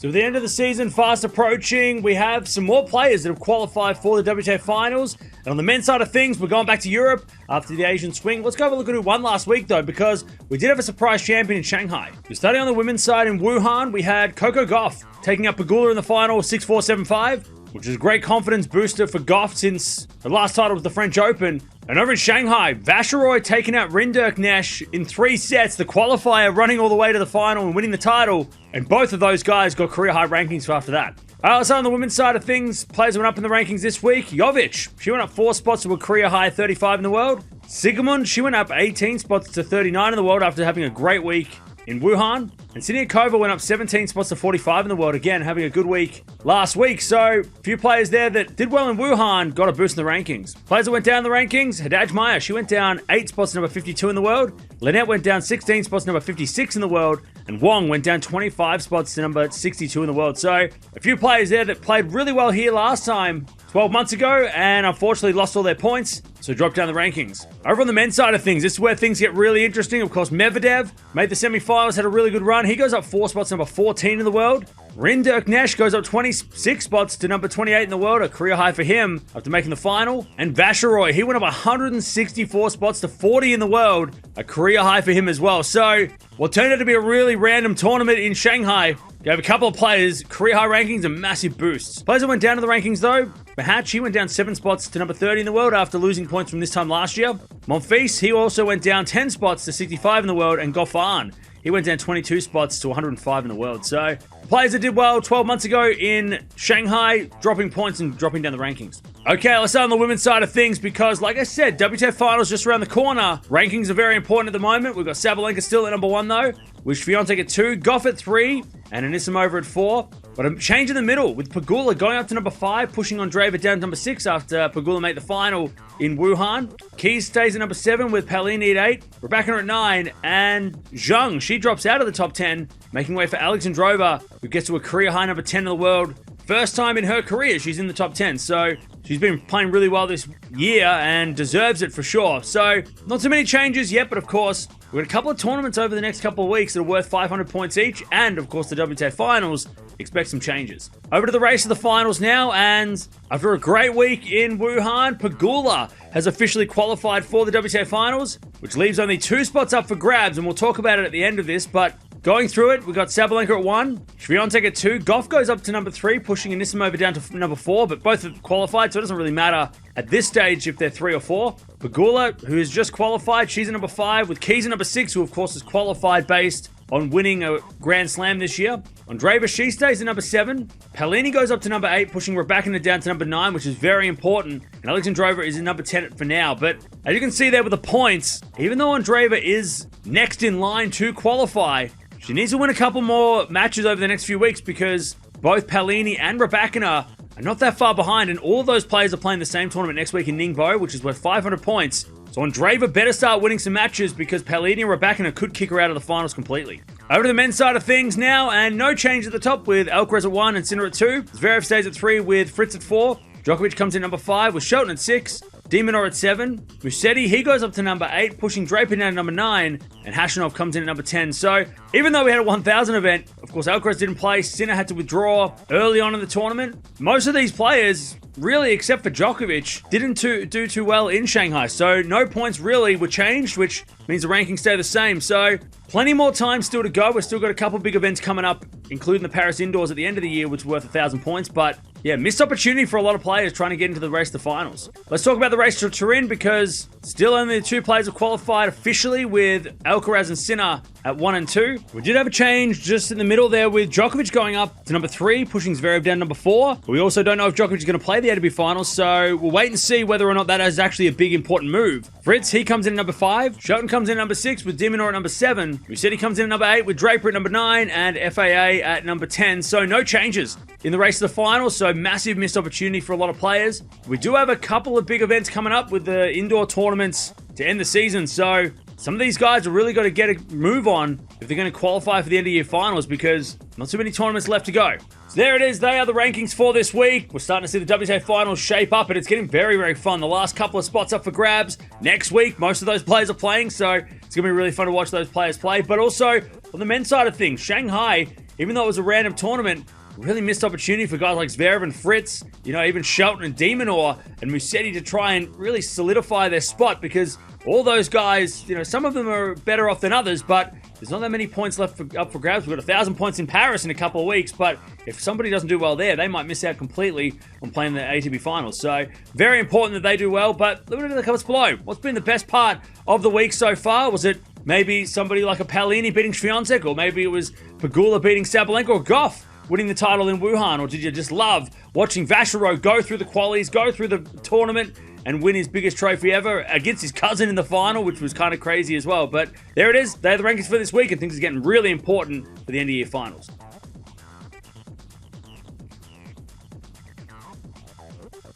So with the end of the season fast approaching, we have some more players that have qualified for the WTA Finals. And on the men's side of things, we're going back to Europe after the Asian swing. Let's go have a look at who won last week, though, because we did have a surprise champion in Shanghai. So starting on the women's side in Wuhan, we had Coco Gauff taking up Pegula in the final 6-4, 7-5, which is a great confidence booster for Gauff since the last title was the French Open. And over in Shanghai, Vacherot taking out Rinderknech in 3 sets, the qualifier running all the way to the final and winning the title. And both of those guys got career-high rankings for after that. Also on the women's side of things, players went up in the rankings this week. Jovic, she went up 4 spots to a career-high 35 in the world. Sigmund, she went up 18 spots to 39 in the world after having a great week in Wuhan. And Siniakova went up 17 spots to 45 in the world, again, having a good week last week. So, a few players there that did well in Wuhan got a boost in the rankings. Players that went down in the rankings, Haddad Maia, she went down 8 spots to number 52 in the world. Lynette went down 16 spots to number 56 in the world. And Wong went down 25 spots to number 62 in the world. So, a few players there that played really well here last time, 12 months ago, and unfortunately lost all their points, so dropped down the rankings. Over on the men's side of things, this is where things get really interesting. Of course, Medvedev made the semifinals, had a really good run. He goes up 4 spots to number 14 in the world. Rinderknech goes up 26 spots to number 28 in the world, a career high for him after making the final. And Vacherot, he went up 164 spots to 40 in the world, a career high for him as well. So, what turned out to be a really random tournament in Shanghai, you have a couple of players, career high rankings and massive boosts. Players that went down to the rankings though, Mahat, he went down 7 spots to number 30 in the world after losing points from this time last year. Monfils, he also went down 10 spots to 65 in the world. And Goffin, he went down 22 spots to 105 in the world. So, players that did well 12 months ago in Shanghai, dropping points and dropping down the rankings. Okay, let's start on the women's side of things because, like I said, WTA Finals just around the corner. Rankings are very important at the moment. We've got Sabalenka still at number 1 though, with Swiatek at 2, Gauff at 3, and Anisimova at 4. But a change in the middle with Pegula going up to number 5, pushing on Draper down to number 6 after Pegula made the final in Wuhan. Keys stays at number 7 with Paolini at 8, Rebecca at 9, and Zheng, she drops out of the top 10, making way for Alexandrova, who gets to a career high number 10 in the world. First time in her career she's in the top 10, so she's been playing really well this year and deserves it for sure. So, not too many changes yet, but of course, we've got a couple of tournaments over the next couple of weeks that are worth 500 points each, and of course the WTA Finals. Expect some changes. Over to the race of the finals now, and after a great week in Wuhan, Pegula has officially qualified for the WTA Finals, which leaves only 2 spots up for grabs, and we'll talk about it at the end of this, but going through it, we got Sabalenka at 1, Swiatek at 2, Gauff goes up to number 3, pushing Anisimova down to number 4, but both have qualified, so it doesn't really matter at this stage if they're 3 or 4. Pegula, who has just qualified, she's at number 5, with Keys at number 6, who of course is qualified based on winning a Grand Slam this year. On Draper, she stays at number 7. Paolini goes up to number 8, pushing Rebecca down to number 9, which is very important. And Alexandrova is in number 10 for now. But as you can see there with the points, even though Andreeva is next in line to qualify, she needs to win a couple more matches over the next few weeks because both Paolini and Rebecca are not that far behind, and all of those players are playing the same tournament next week in Ningbo, which is worth 500 points. So Andreeva better start winning some matches because Paolini and Rebecca could kick her out of the finals completely. Over to the men's side of things now, and no change at the top with Alcaraz at 1 and Sinner at 2. Zverev stays at 3 with Fritz at 4. Djokovic comes in number 5 with Shelton at 6. Demonor at 7. Musetti, he goes up to number 8, pushing Draper down to number 9. And Hashanov comes in at number 10. So, even though we had a 1,000 event, of course, Alcaraz didn't play. Sinner had to withdraw early on in the tournament. Most of these players, really, except for Djokovic, didn't do too well in Shanghai. So, no points really were changed, which means the rankings stay the same. So, plenty more time still to go. We've still got a couple big events coming up, including the Paris Indoors at the end of the year, which is worth 1,000 points. But, yeah, missed opportunity for a lot of players trying to get into the race to the finals. Let's talk about the race to Turin because still only the 2 players have qualified officially with Alcaraz and Sinner at 1 and 2. We did have a change just in the middle there with Djokovic going up to number 3, pushing Zverev down to number 4. We also don't know if Djokovic is going to play the ATP Finals, so we'll wait and see whether or not that is actually a big important move. Fritz, he comes in at number 5. Shelton comes in at number 6 with Demonor at number 7. Musetti comes in at number 8 with Draper at number 9 and FAA at number 10. So no changes in the race to the finals, so massive missed opportunity for a lot of players. We do have a couple of big events coming up with the indoor tournaments to end the season, so some of these guys are really got to get a move on if they're going to qualify for the end of year finals because not too many tournaments left to go. So there it is. They are the rankings for this week. We're starting to see the WTA Finals shape up, and it's getting very, very fun. The last couple of spots up for grabs. Next week, most of those players are playing, so it's going to be really fun to watch those players play. But also, on the men's side of things, Shanghai even though it was a random tournament, really missed opportunity for guys like Zverev and Fritz, even Shelton and Demonor and Musetti to try and really solidify their spot, because all those guys, some of them are better off than others, but there's not that many points left up for grabs. We've got 1,000 points in Paris in a couple of weeks, but if somebody doesn't do well there, they might miss out completely on playing the ATP Finals. So very important that they do well, but let me know in the comments below. What's been the best part of the week so far? Was it maybe somebody like a Paolini beating Swiatek, or maybe it was Pegula beating Sabalenka, or Gauff winning the title in Wuhan, or did you just love watching Vacherot go through the qualies, go through the tournament, and win his biggest trophy ever against his cousin in the final, which was kind of crazy as well. But there it is. They're the rankings for this week, and things are getting really important for the end of year finals.